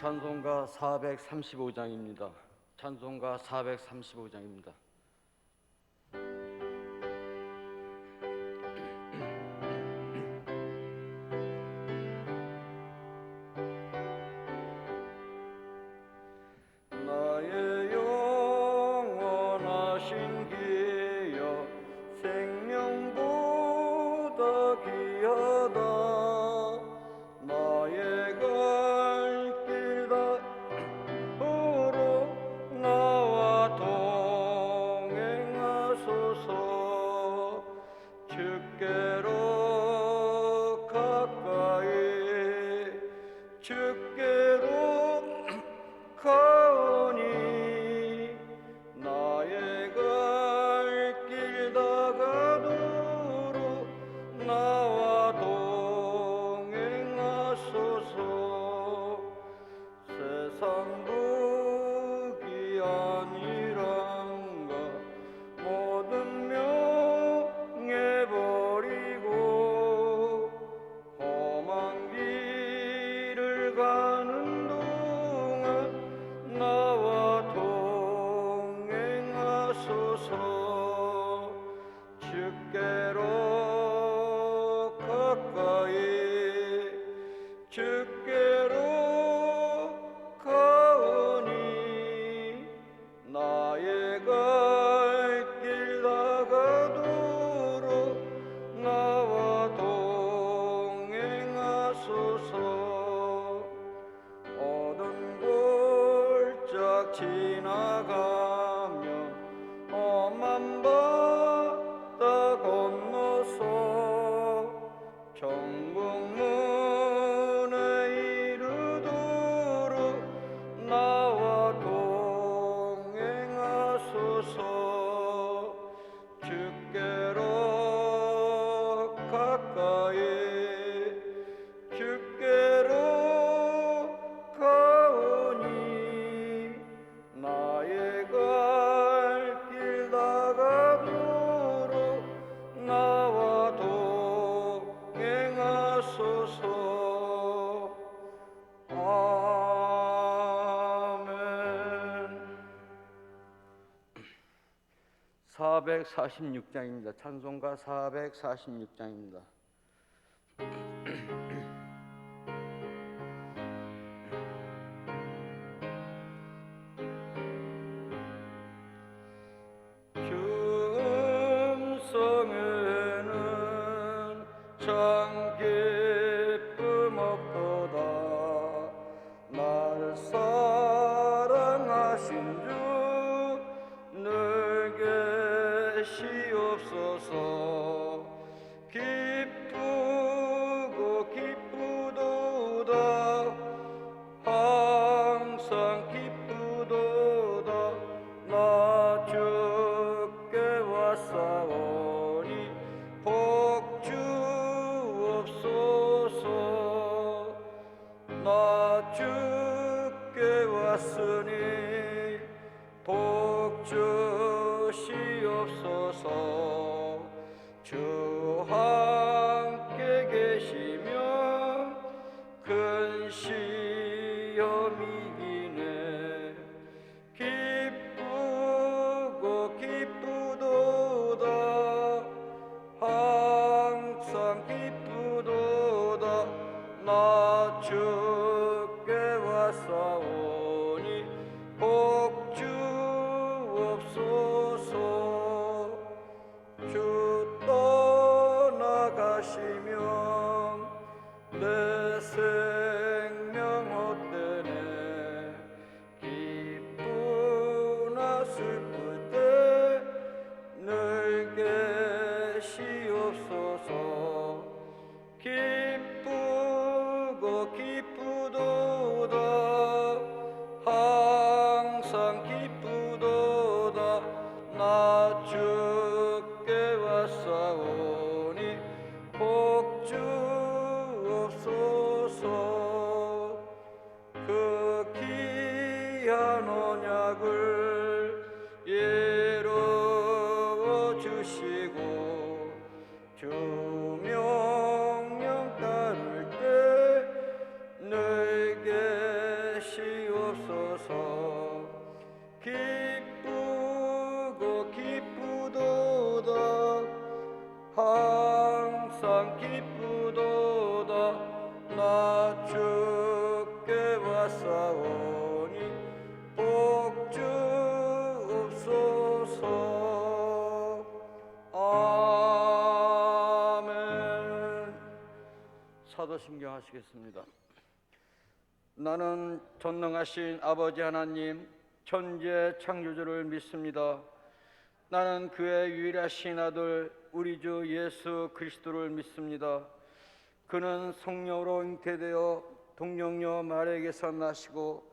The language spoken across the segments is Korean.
찬송가 435장입니다. 찬송가 435장입니다. 나의 영원하신 기여 생명보다 귀하다. 나의 갈 길 다으로 나와 동행하소서. 주께로 가까이 주께로 가오니 나의 갈 길 다가도록 나와 동행하소서. 세상 복이 아니란가 모든 명예버리고 험한 길을 가는 동안 나와 동행하소서. 주께로 가까이 주께로 가오니 나의 갈 길 다가도록 나와 동행하소서. 어두운 골짝 지나가며 험한 바다 건너서 천국문에 이르도록 나와 동행하소서. 주께로 가까이 주께로 가오니 나의 갈 길 다가도록 나와 동행하소서. 아멘. 446장입니다. 찬송가 446장입니다. 음성에는 참 기쁨 없도다. 나를 사랑하신 주 늘 계시옵소서. 기쁘고 기쁘도다. 항상 기쁘도다. 나 주께 왔사오니 복 주옵소서. 나 주께 왔으니 복 주시옵소서. 주 함께 계시면 큰 시험이 이기네. 기쁘고 기쁘도다. 항상 기쁘도다. 나 주께 왔사오니 복 주옵소서. 주 떠나가시면 내 생명 헛되네. 기쁘나 슬플 때 늘 계시옵소서. 기쁘고 기쁘도다. 항상 기쁘도다. 나 주께 왔사오니 복 주옵소서. 기쁘도다 나 주께 왔사오니 복 주옵소서. 아멘. 사도신경 하시겠습니다. 나는 전능하신 아버지 하나님 천지의 창조주를 믿습니다. 나는 그의 유일하신 아들 우리 주 예수 그리스도를 믿습니다. 그는 성령으로 잉태되어 동정녀 마리아에게서 나시고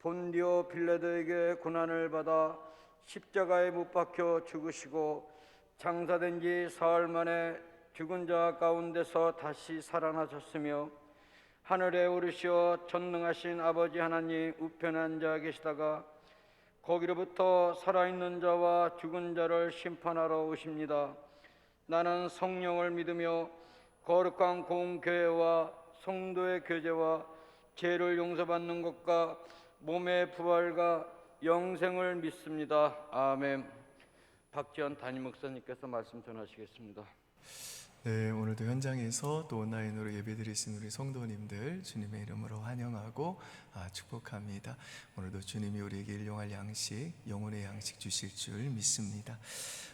본디오 빌라도에게 고난을 받아 십자가에 못 박혀 죽으시고 장사된 지 사흘 만에 죽은 자 가운데서 다시 살아나셨으며 하늘에 오르시어 전능하신 아버지 하나님 우편에 앉아 계시다가 거기로부터 살아있는 자와 죽은 자를 심판하러 오십니다. 나는 성령을 믿으며 거룩한 공교회와 성도의 교제와 죄를 용서받는 것과 몸의 부활과 영생을 믿습니다. 아멘. 박지원 담임 목사님께서 말씀 전하시겠습니다. 네, 오늘도 현장에서 또 온라인으로 예배드리신 우리 성도님들 주님의 이름으로 환영하고 축복합니다. 오늘도 주님이 우리에게 일용할 양식, 영혼의 양식 주실 줄 믿습니다.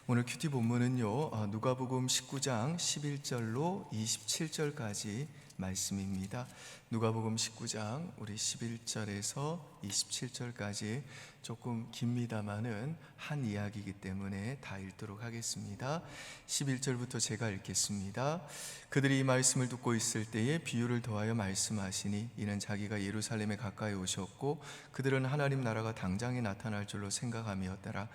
오늘 큐티 본문은요, 누가복음 19장 11절로 27절까지 말씀입니다. 누가복음 19장 우리 11절에서 27절까지 조금 깁니다마는 한 이야기이기 때문에 다 읽도록 하겠습니다. 11절부터 제가 읽겠습니다. 그들이 이 말씀을 듣고 있을 때에 비유를 더하여 말씀하시니 이는 자기가 예루살렘에 가까이 오셨고 그들은 하나님 나라가 당장에 나타날 줄로 생각함이었더라.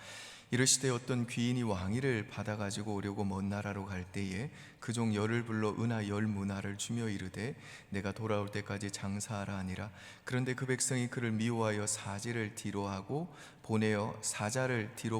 이르시되 어떤 귀인이 왕위를 받아가지고 오려고 먼 나라로 갈 때에 그 종 열을 불러 은하 열 문화를 주며 이르되 내가 돌아올 때까지 장사하라 하니라. 그런데 그 백성이 그를 미워하여 사자를 뒤로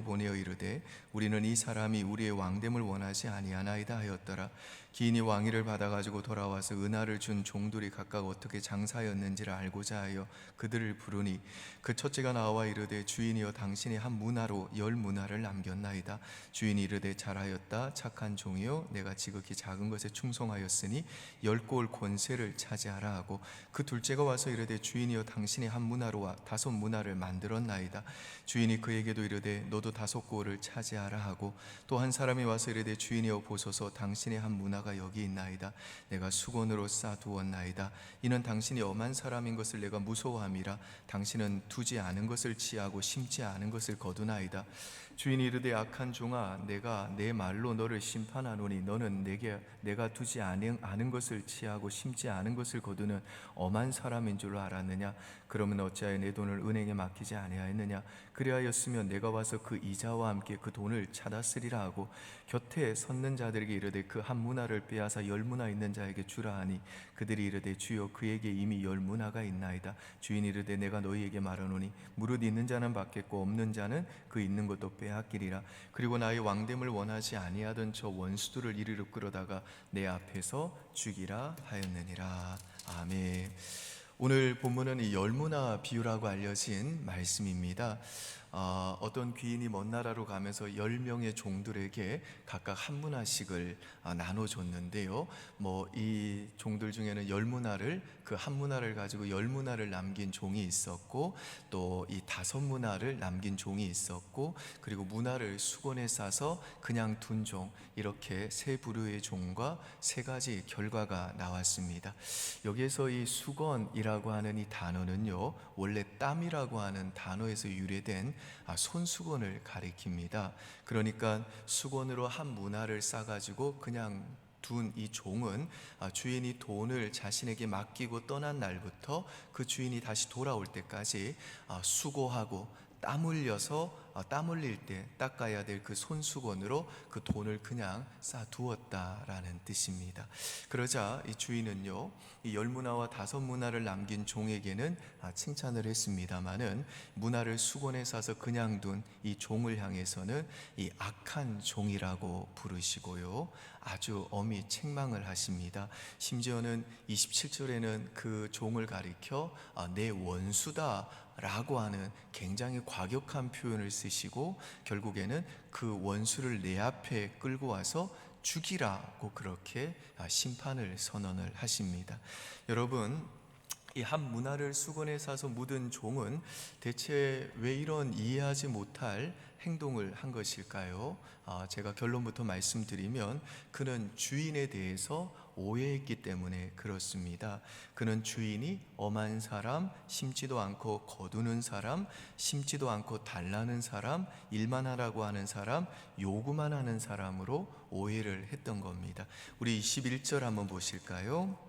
보내어 이르되 우리는 이 사람이 우리의 왕됨을 원하지 아니하나이다 하였더라. 기인이 왕위를 받아가지고 돌아와서 은하를 준 종들이 각각 어떻게 장사하였는지를 알고자 하여 그들을 부르니 그 첫째가 나와 이르되 주인이여 당신이 한 문화로 열 문화를 남겼나이다. 주인이 이르되 잘하였다 착한 종이요 내가 지극히 작은 것에 충성하였으니 10골 권세를 차지하라 하고 그 둘째가 와서 이르되 주인이여 당신이 한 문화로 5 문화를 만들었나이다. 주인이 그에게도 이르되 너도 5골을 차지하라 하고 또 한 사람이 와서 이르되 주인이여 보소서 당신의 한 문화가 여기 있나이다. 내가 수건으로 싸두었나이다. 이는 당신이 엄한 사람인 것을 내가 무서워함이라. 당신은 두지 않은 것을 취하고 심지 않은 것을 거두나이다. 주인이 이르되 악한 종아 내가 내 말로 너를 심판하노니 너는 내가 두지 않은 것을 취하고 심지 않은 것을 거두는 엄한 사람인 줄로 알았느냐. 그러면 어찌하여 내 돈을 은행에 맡기지 아니하였느냐. 그리하였으면 내가 와서 그 이자와 함께 그 돈을 찾았으리라 하고 곁에 섰는 자들에게 이르되 그 한 문화를 빼앗아 10문화 있는 자에게 주라 하니 그들이 이르되 주여 그에게 이미 10문화가 있나이다. 주인이 이르되 내가 너희에게 말하노니 무릇 있는 자는 받겠고 없는 자는 그 있는 것도 빼앗기리라. 그리고 나의 왕됨을 원하지 아니하던 저 원수들을 이리로 끌어다가 내 앞에서 죽이라 하였느니라. 아멘. 오늘 본문은 이 열문화 비유라고 알려진 말씀입니다. 어떤 귀인이 먼 나라로 가면서 10명의 종들에게 각각 한 문화씩을 나눠줬는데요. 이 종들 중에는 10문화를 그 한 문화를 가지고 10문화를 남긴 종이 있었고 또 이 5문화를 남긴 종이 있었고 그리고 문화를 수건에 싸서 그냥 둔 종, 이렇게 세 부류의 종과 세 가지 결과가 나왔습니다. 여기에서 이 수건이라고 하는 이 단어는요, 원래 땀이라고 하는 단어에서 유래된 손수건을 가리킵니다. 그러니까 수건으로 한 문화를 싸가지고 그냥 둔 이 종은 주인이 돈을 자신에게 맡기고 떠난 날부터 그 주인이 다시 돌아올 때까지 수고하고 땀 흘릴 때 닦아야 될 그 손수건으로 그 돈을 그냥 쌓아두었다라는 뜻입니다. 그러자 이 주인은요, 이 10문화와 5문화를 남긴 종에게는 칭찬을 했습니다마는 문화를 수건에 싸서 그냥 둔 이 종을 향해서는 이 악한 종이라고 부르시고요, 아주 엄히 책망을 하십니다. 심지어는 27절에는 그 종을 가리켜 내 원수다 라고 하는 굉장히 과격한 표현을 쓰시고 결국에는 그 원수를 내 앞에 끌고 와서 죽이라고 그렇게 심판을 선언을 하십니다. 여러분, 이 한 문화를 수건에 싸서 묻은 종은 대체 왜 이런 이해하지 못할 행동을 한 것일까요? 제가 결론부터 말씀드리면 그는 주인에 대해서 오해했기 때문에 그렇습니다. 그는 주인이 엄한 사람, 심지도 않고 거두는 사람, 심지도 않고 달라는 사람, 일만 하라고 하는 사람, 요구만 하는 사람으로 오해를 했던 겁니다. 우리 21절 한번 보실까요?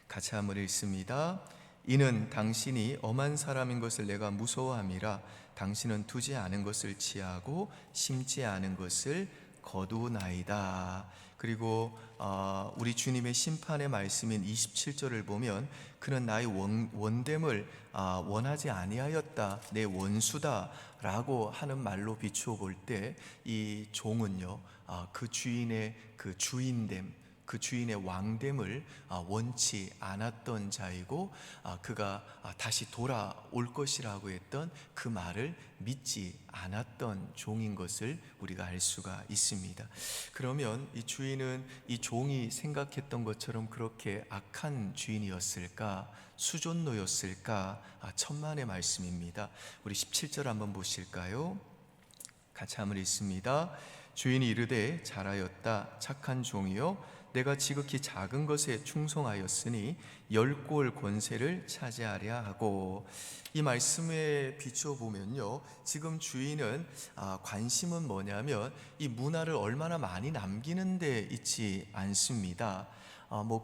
같이 한번 읽습니다. 이는 당신이 엄한 사람인 것을 내가 무서워함이라. 당신은 두지 않은 것을 취하고 심지 않은 것을 거두나이다. 그리고 우리 주님의 심판의 말씀인 27절을 보면 그는 나의 원됨을 원하지 아니하였다, 내 원수다 라고 하는 말로 비추어 볼 때 이 종은요, 그 주인의 그 주인됨, 그 주인의 왕됨을 원치 않았던 자이고, 그가 다시 돌아올 것이라고 했던 그 말을 믿지 않았던 종인 것을 우리가 알 수가 있습니다. 그러면 이 주인은 이 종이 생각했던 것처럼 그렇게 악한 주인이었을까? 수존노였을까? 천만의 말씀입니다. 우리 17절 한번 보실까요? 같이 한번 읽습니다. 주인이 이르되 잘하였다, 착한 종이요, 내가 지극히 작은 것에 충성하였으니 10골 권세를 차지하려 하고. 이 말씀에 비추어 보면요, 지금 주인은 관심은 뭐냐면 이 문화를 얼마나 많이 남기는 데 있지 않습니다.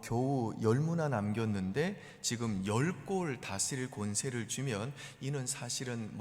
겨우 10문화 남겼는데 지금 10골 다스릴 권세를 주면 이는 사실은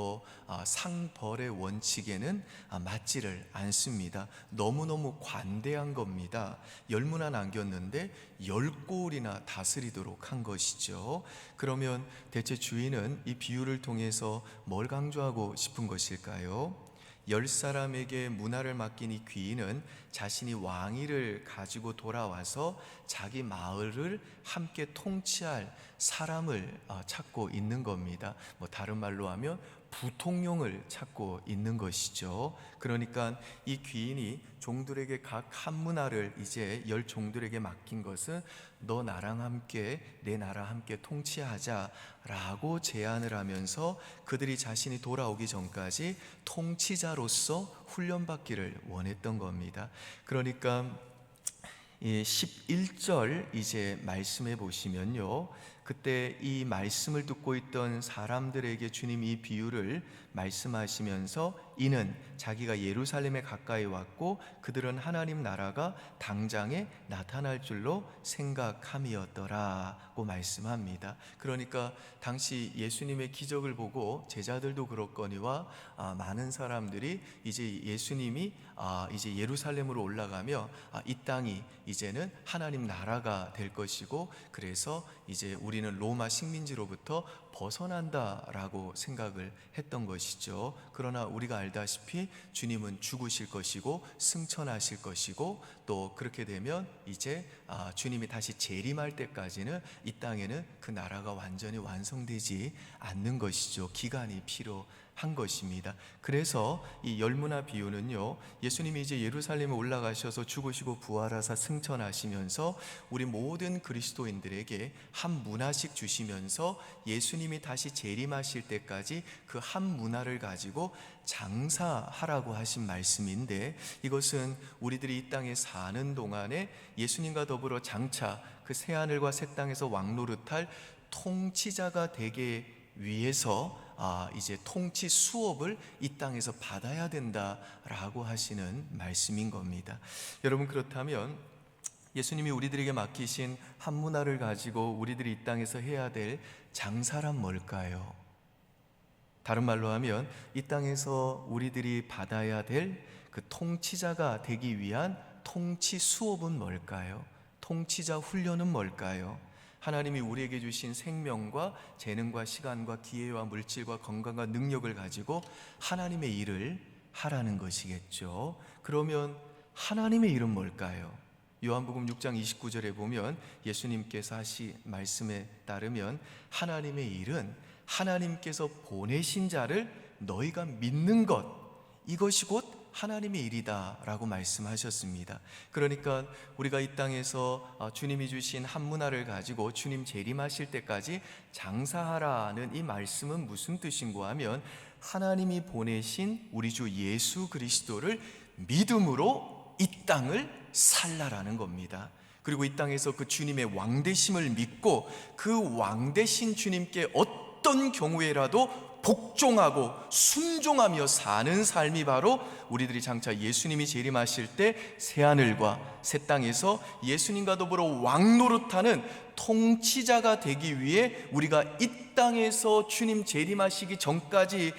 상벌의 원칙에는 맞지를 않습니다. 너무너무 관대한 겁니다. 10문화 남겼는데 10골이나 다스리도록 한 것이죠. 그러면 대체 주인은 이 비유를 통해서 뭘 강조하고 싶은 것일까요? 10사람에게 문화를 맡긴 이 귀인은 자신이 왕위를 가지고 돌아와서 자기 마을을 함께 통치할 사람을 찾고 있는 겁니다. 다른 말로 하면 부통령을 찾고 있는 것이죠. 그러니까 이 귀인이 종들에게 각 한 문화를 이제 10 종들에게 맡긴 것은 너 나랑 함께, 내 나라 함께 통치하자라고 제안을 하면서 그들이 자신이 돌아오기 전까지 통치자로서 훈련받기를 원했던 겁니다. 그러니까 11절 이제 말씀해 보시면요, 그때 이 말씀을 듣고 있던 사람들에게 주님이 이 비유를 말씀하시면서 이는 자기가 예루살렘에 가까이 왔고 그들은 하나님 나라가 당장에 나타날 줄로 생각함이었더라고 말씀합니다. 그러니까 당시 예수님의 기적을 보고 제자들도 그렇거니와 많은 사람들이 이제 예수님이 이제 예루살렘으로 올라가며 이 땅이 이제는 하나님 나라가 될 것이고, 그래서 이제 우리는 로마 식민지로부터 벗어난다라고 생각을 했던 것이죠. 그러나 우리가 알다시피 주님은 죽으실 것이고 승천하실 것이고, 또 그렇게 되면 이제 주님이 다시 재림할 때까지는 이 땅에는 그 나라가 완전히 완성되지 않는 것이죠. 기간이 필요한 것입니다. 그래서 이 10문화 비유는요, 예수님이 이제 예루살렘에 올라가셔서 죽으시고 부활하사 승천하시면서 우리 모든 그리스도인들에게 한 문화씩 주시면서 예수님이 다시 재림하실 때까지 그 한 문화를 가지고 장사하라고 하신 말씀인데, 이것은 우리들이 이 땅에 사는 동안에 예수님과 더불어 장차 그 새하늘과 새 땅에서 왕노릇할 통치자가 되기 위해서 이제 통치 수업을 이 땅에서 받아야 된다라고 하시는 말씀인 겁니다. 여러분, 그렇다면 예수님이 우리들에게 맡기신 한 문화를 가지고 우리들이 이 땅에서 해야 될 장사란 뭘까요? 다른 말로 하면 이 땅에서 우리들이 받아야 될 그 통치자가 되기 위한 통치 수업은 뭘까요? 통치자 훈련은 뭘까요? 하나님이 우리에게 주신 생명과 재능과 시간과 기회와 물질과 건강과 능력을 가지고 하나님의 일을 하라는 것이겠죠. 그러면 하나님의 일은 뭘까요? 요한복음 6장 29절에 보면 예수님께서 하신 말씀에 따르면 하나님의 일은 하나님께서 보내신 자를 너희가 믿는 것, 이것이 곧 하나님의 일이다라고 말씀하셨습니다. 그러니까 우리가 이 땅에서 주님이 주신 한 문화를 가지고 주님 재림하실 때까지 장사하라는 이 말씀은 무슨 뜻인고 하면 하나님이 보내신 우리 주 예수 그리스도를 믿음으로 이 땅을 살라라는 겁니다. 그리고 이 땅에서 그 주님의 왕되심을 믿고 그 왕되신 주님께 어떤 경우에라도 복종하고 순종하며 사는 삶이 바로 우리들이 장차 예수님이 재림하실 때 새하늘과 새 땅에서 예수님과 더불어 왕노릇하는 통치자가 되기 위해 우리가 이 땅에서 주님 재림하시기 전까지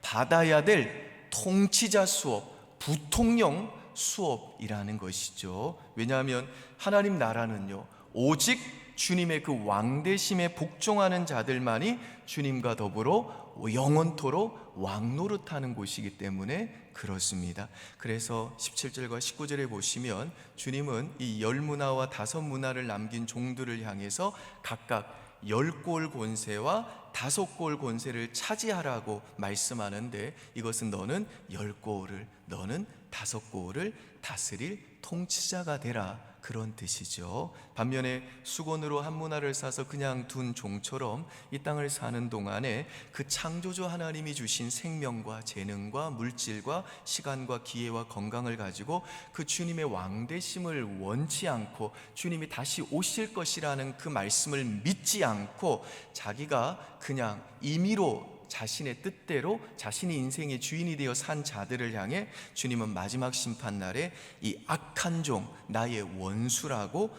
받아야 될 통치자 수업, 부통령 수업이라는 것이죠. 왜냐하면 하나님 나라는요, 오직 주님의 그 왕되심에 복종하는 자들만이 주님과 더불어 영원토록 왕노릇하는 곳이기 때문에 그렇습니다. 그래서 17절과 19절에 보시면 주님은 이 10문화와 5문화를 남긴 종들을 향해서 각각 10골 권세와 5골 권세를 차지하라고 말씀하는데, 이것은 너는 10골을, 너는 5골을 다스릴 통치자가 되라, 그런 뜻이죠. 반면에 수건으로 한 문화를 싸서 그냥 둔 종처럼 이 땅을 사는 동안에 그 창조주 하나님이 주신 생명과 재능과 물질과 시간과 기회와 건강을 가지고 그 주님의 왕되심을 원치 않고 주님이 다시 오실 것이라는 그 말씀을 믿지 않고 자기가 그냥 임의로 자신의 뜻대로 자신이 인생의 주인이 되어 산 자들을 향해 주님은 마지막 심판날에 이 악한 종, 나의 원수라고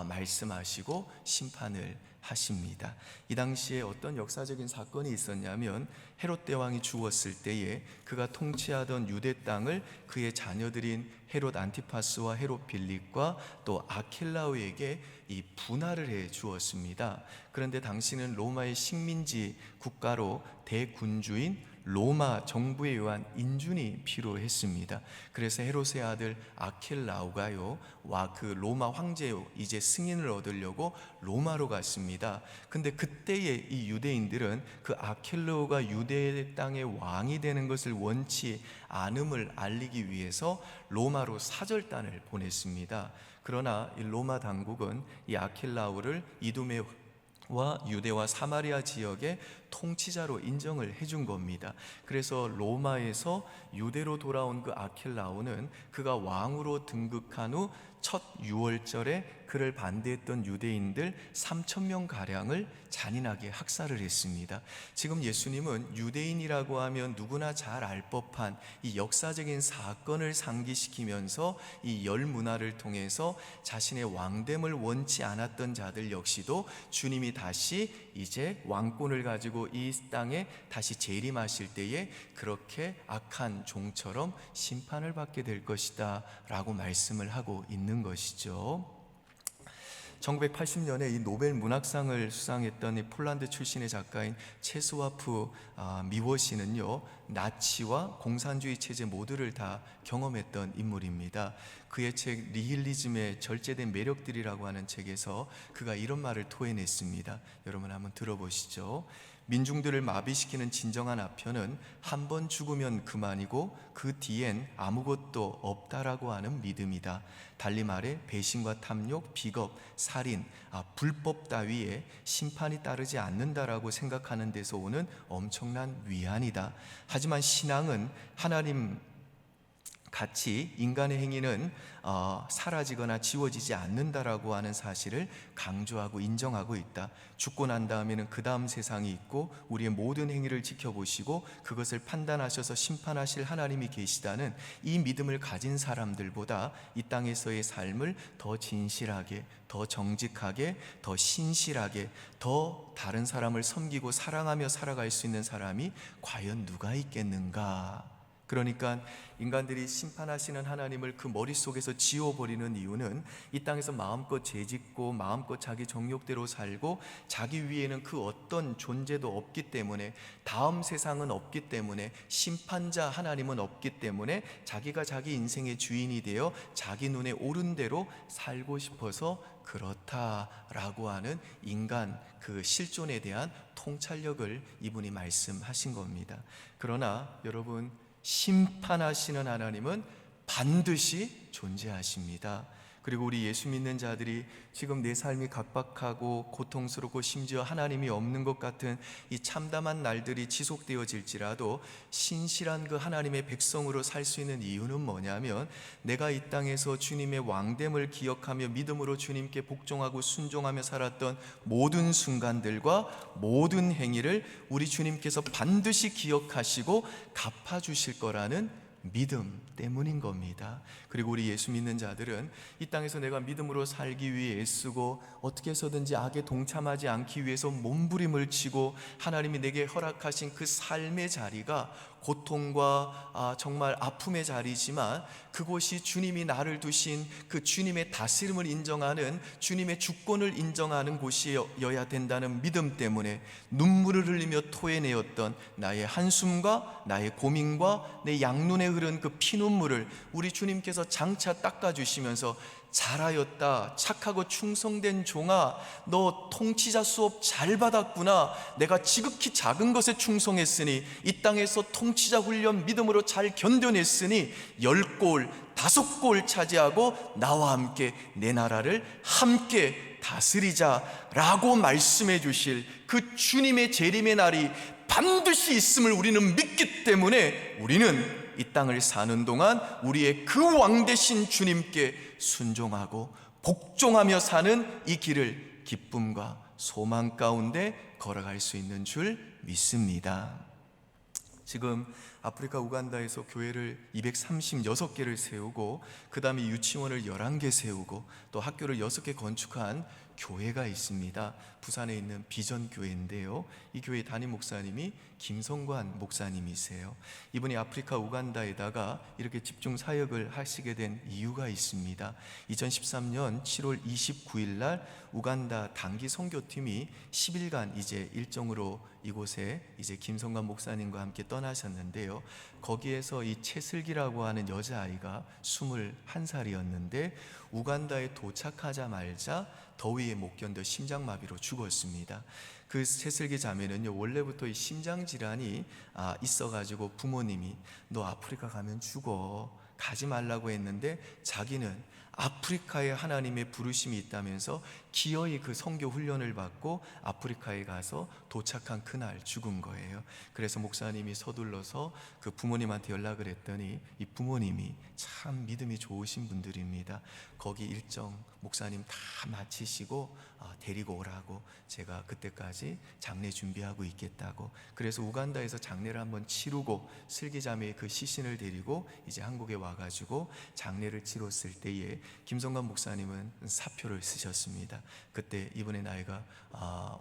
말씀하시고 심판을 하십니다. 이 당시에 어떤 역사적인 사건이 있었냐면, 헤롯 대왕이 죽었을 때에 그가 통치하던 유대 땅을 그의 자녀들인 헤롯 안티파스와 헤롯 빌립과 또 아킬라오에게 이 분할을 해 주었습니다. 그런데 당시는 로마의 식민지 국가로 대군주인 로마 정부에 의한 인준이 필요했습니다. 그래서 헤롯의 아들 아킬라오가요, 그 로마 황제요 이제 승인을 얻으려고 로마로 갔습니다. 근데 그때의 이 유대인들은 그 아킬라오가 유대 땅의 왕이 되는 것을 원치 않음을 알리기 위해서 로마로 사절단을 보냈습니다. 그러나 이 로마 당국은 이 아킬라오를 이두메와 유대와 사마리아 지역의 통치자로 인정을 해준 겁니다. 그래서 로마에서 유대로 돌아온 그 아킬라오는 그가 왕으로 등극한 후 첫 유월절에 그를 반대했던 유대인들 3,000명 가량을 잔인하게 학살을 했습니다. 지금 예수님은 유대인이라고 하면 누구나 잘 알 법한 이 역사적인 사건을 상기시키면서 이 10문화를 통해서 자신의 왕됨을 원치 않았던 자들 역시도 주님이 다시 이제 왕권을 가지고 이 땅에 다시 재림하실 때에 그렇게 악한 종처럼 심판을 받게 될 것이다 라고 말씀을 하고 있는 것이죠. 1980년에 이 노벨 문학상을 수상했던 이 폴란드 출신의 작가인 체스와프 미워시는요, 나치와 공산주의 체제 모두를 다 경험했던 인물입니다. 그의 책 니힐리즘의 절제된 매력들이라고 하는 책에서 그가 이런 말을 토해냈습니다. 여러분 한번 들어보시죠. 민중들을 마비시키는 진정한 아편은 한 번 죽으면 그만이고 그 뒤엔 아무것도 없다라고 하는 믿음이다. 달리 말해 배신과 탐욕, 비겁, 살인, 불법 따위에 심판이 따르지 않는다라고 생각하는 데서 오는 엄청난 위안이다. 하지만 신앙은 하나님 같이 인간의 행위는 사라지거나 지워지지 않는다라고 하는 사실을 강조하고 인정하고 있다. 죽고 난 다음에는 그 다음 세상이 있고 우리의 모든 행위를 지켜보시고 그것을 판단하셔서 심판하실 하나님이 계시다는 이 믿음을 가진 사람들보다 이 땅에서의 삶을 더 진실하게, 더 정직하게, 더 신실하게, 더 다른 사람을 섬기고 사랑하며 살아갈 수 있는 사람이 과연 누가 있겠는가? 그러니까 인간들이 심판하시는 하나님을 그 머릿속에서 지워버리는 이유는 이 땅에서 마음껏 죄짓고 마음껏 자기 정욕대로 살고 자기 위에는 그 어떤 존재도 없기 때문에, 다음 세상은 없기 때문에, 심판자 하나님은 없기 때문에 자기가 자기 인생의 주인이 되어 자기 눈에 옳은 대로 살고 싶어서 그렇다라고 하는 인간 그 실존에 대한 통찰력을 이분이 말씀하신 겁니다. 그러나 여러분, 심판하시는 하나님은 반드시 존재하십니다. 그리고 우리 예수 믿는 자들이 지금 내 삶이 각박하고 고통스럽고 심지어 하나님이 없는 것 같은 이 참담한 날들이 지속되어질지라도 신실한 그 하나님의 백성으로 살 수 있는 이유는 뭐냐면, 내가 이 땅에서 주님의 왕됨을 기억하며 믿음으로 주님께 복종하고 순종하며 살았던 모든 순간들과 모든 행위를 우리 주님께서 반드시 기억하시고 갚아주실 거라는 믿음 때문인 겁니다. 그리고 우리 예수 믿는 자들은 이 땅에서 내가 믿음으로 살기 위해 애쓰고 어떻게 해서든지 악에 동참하지 않기 위해서 몸부림을 치고 하나님이 내게 허락하신 그 삶의 자리가 고통과 정말 아픔의 자리지만, 그곳이 주님이 나를 두신 그 주님의 다스림을 인정하는, 주님의 주권을 인정하는 곳이어야 된다는 믿음 때문에 눈물을 흘리며 토해내었던 나의 한숨과 나의 고민과 내 양눈에 흐른 그 피눈물을 우리 주님께서 장차 닦아주시면서, 잘하였다 착하고 충성된 종아, 너 통치자 수업 잘 받았구나, 내가 지극히 작은 것에 충성했으니 이 땅에서 통치자 훈련 믿음으로 잘 견뎌냈으니 10골 5골 차지하고 나와 함께 내 나라를 함께 다스리자 라고 말씀해 주실 그 주님의 재림의 날이 반드시 있음을 우리는 믿기 때문에, 우리는 이 땅을 사는 동안 우리의 그 왕 되신 주님께 순종하고 복종하며 사는 이 길을 기쁨과 소망 가운데 걸어갈 수 있는 줄 믿습니다. 지금 아프리카 우간다에서 교회를 236개를 세우고, 그 다음에 유치원을 11개 세우고 또 학교를 6개 건축한 교회가 있습니다. 부산에 있는 비전교회인데요, 이 교회 담임 목사님이 김성관 목사님이세요. 이분이 아프리카 우간다에다가 이렇게 집중 사역을 하시게 된 이유가 있습니다. 2013년 7월 29일 날 우간다 단기 선교팀이 10일간 이제 일정으로 이곳에 이제 김성관 목사님과 함께 떠나셨는데요, 거기에서 이 채슬기라고 하는 여자아이가 21살이었는데 우간다에 도착하자마자 더위에 못 견뎌 심장마비로 죽었습니다. 그 채슬기 자매는요, 원래부터 이 심장질환이 있어가지고 부모님이 너 아프리카 가면 죽어, 가지 말라고 했는데, 자기는 아프리카에 하나님의 부르심이 있다면서 기어이 그 선교 훈련을 받고 아프리카에 가서 도착한 그날 죽은 거예요. 그래서 목사님이 서둘러서 그 부모님한테 연락을 했더니 이 부모님이 참 믿음이 좋으신 분들입니다. 거기 일정 목사님 다 마치시고 데리고 오라고, 제가 그때까지 장례 준비하고 있겠다고. 그래서 우간다에서 장례를 한번 치르고 슬기자매의 그 시신을 데리고 이제 한국에 와가지고 장례를 치렀을 때에 김성관 목사님은 사표를 쓰셨습니다. 그때 이분의 나이가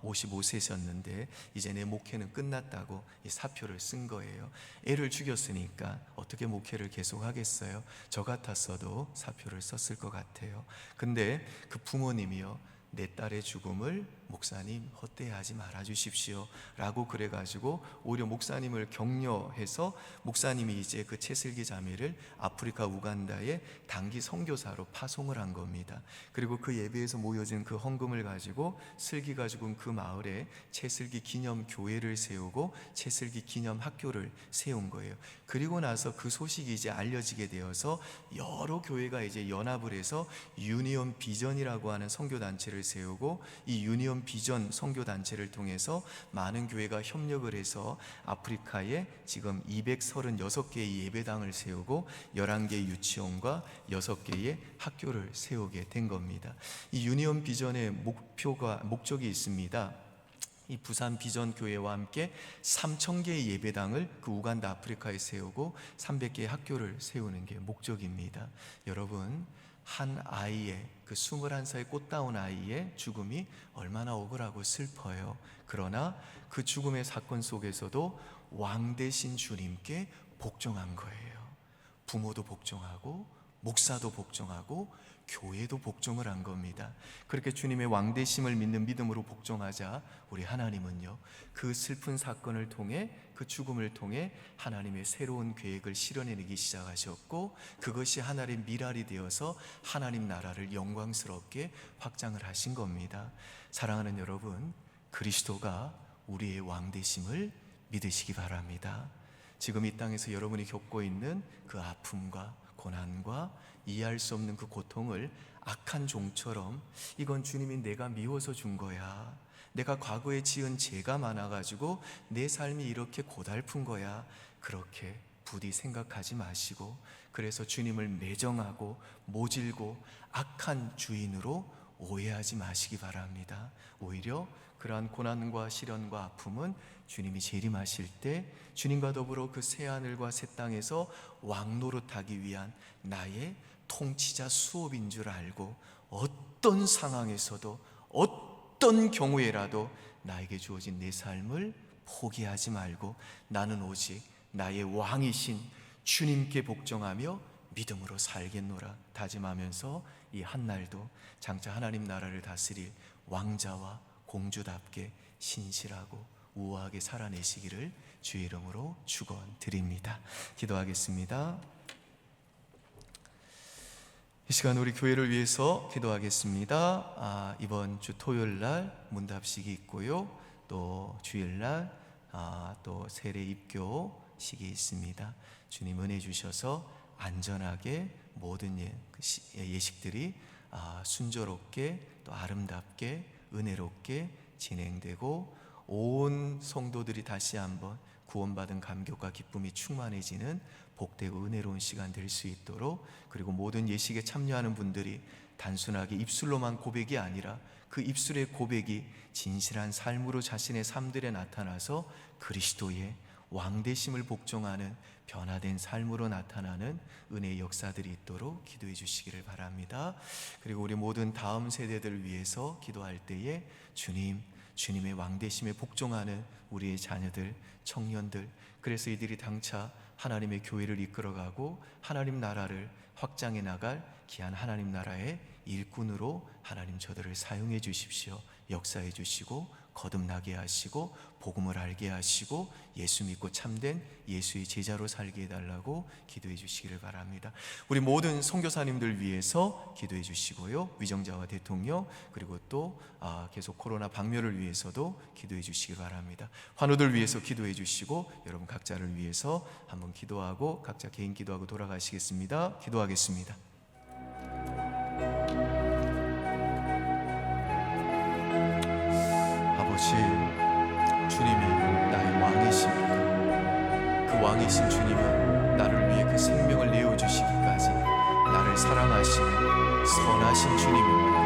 55세셨는데 이제 내 목회는 끝났다고 이 사표를 쓴 거예요. 애를 죽였으니까 어떻게 목회를 계속하겠어요? 저 같았어도 사표를 썼을 것 같아요. 근데 그 부모님이요, 내 딸의 죽음을 목사님 헛되이하지 말아 주십시오 라고 그래가지고 오히려 목사님을 격려해서 목사님이 이제 그 채슬기 자매를 아프리카 우간다에 단기 선교사로 파송을 한 겁니다. 그리고 그 예배에서 모여진 그 헌금을 가지고 슬기가 죽은 그 마을에 채슬기 기념 교회를 세우고 채슬기 기념 학교를 세운 거예요. 그리고 나서 그 소식이 이제 알려지게 되어서 여러 교회가 이제 연합을 해서 유니온 비전이라고 하는 선교단체를 세우고, 이 유니온 비전 선교단체를 통해서 많은 교회가 협력을 해서 아프리카에 지금 236개의 예배당을 세우고 11개의 유치원과 6개의 학교를 세우게 된 겁니다. 이 유니온 비전의 목적이 있습니다. 이 부산 비전 교회와 함께 3,000개의 예배당을 그 우간다 아프리카에 세우고 300개의 학교를 세우는 게 목적입니다. 여러분, 한 아이의 그 21살의 꽃다운 아이의 죽음이 얼마나 억울하고 슬퍼요. 그러나 그 죽음의 사건 속에서도 왕 되신 주님께 복종한 거예요. 부모도 복종하고 목사도 복종하고 교회도 복종을 한 겁니다. 그렇게 주님의 왕되심을 믿는 믿음으로 복종하자 우리 하나님은요, 그 슬픈 사건을 통해, 그 죽음을 통해 하나님의 새로운 계획을 실현해내기 시작하셨고, 그것이 하나님의 미랄이 되어서 하나님 나라를 영광스럽게 확장을 하신 겁니다. 사랑하는 여러분, 그리스도가 우리의 왕되심을 믿으시기 바랍니다. 지금 이 땅에서 여러분이 겪고 있는 그 아픔과 고난과 이해할 수 없는 그 고통을 악한 종처럼 이건 주님이 내가 미워서 준 거야, 내가 과거에 지은 죄가 많아가지고 내 삶이 이렇게 고달픈 거야, 그렇게 부디 생각하지 마시고, 그래서 주님을 매정하고 모질고 악한 주인으로 오해하지 마시기 바랍니다. 오히려 그러한 고난과 시련과 아픔은 주님이 재림하실 때 주님과 더불어 그 새하늘과 새 땅에서 왕노릇하기 위한 나의 통치자 수업인 줄 알고, 어떤 상황에서도 어떤 경우에라도 나에게 주어진 내 삶을 포기하지 말고 나는 오직 나의 왕이신 주님께 복종하며 믿음으로 살겠노라 다짐하면서 이 한날도 장차 하나님 나라를 다스릴 왕자와 공주답게 신실하고 우아하게 살아내시기를 주의 이름으로 축원드립니다. 기도하겠습니다. 이 시간 우리 교회를 위해서 기도하겠습니다. 이번 주 토요일 날 문답식이 있고요, 또 주일날 또 세례 입교식이 있습니다. 주님 은혜 주셔서 안전하게 모든 예식들이 순조롭게 또 아름답게 은혜롭게 진행되고 온 성도들이 다시 한번 구원받은 감격과 기쁨이 충만해지는 복되고 은혜로운 시간 될 수 있도록, 그리고 모든 예식에 참여하는 분들이 단순하게 입술로만 고백이 아니라 그 입술의 고백이 진실한 삶으로 자신의 삶들에 나타나서 그리스도의 왕되심을 복종하는 변화된 삶으로 나타나는 은혜의 역사들이 있도록 기도해 주시기를 바랍니다. 그리고 우리 모든 다음 세대들을 위해서 기도할 때에 주님의 왕되심에 복종하는 우리의 자녀들, 청년들, 그래서 이들이 장차 하나님의 교회를 이끌어가고 하나님 나라를 확장해 나갈 귀한 하나님 나라의 일꾼으로 하나님 저들을 사용해 주십시오. 역사해 주시고 거듭나게 하시고 복음을 알게 하시고 예수 믿고 참된 예수의 제자로 살게 해달라고 기도해 주시기를 바랍니다. 우리 모든 선교사님들 위해서 기도해 주시고요, 위정자와 대통령, 그리고 또 계속 코로나 박멸을 위해서도 기도해 주시기 바랍니다. 환우들 위해서 기도해 주시고 여러분 각자를 위해서 한번 기도하고 각자 개인 기도하고 돌아가시겠습니다. 기도하겠습니다. 아버지, 주님이 나의 왕이십니다. 그 왕이신 주님은 나를 위해 그 생명을 내어주시기까지 나를 사랑하시는 선하신 주님입니다.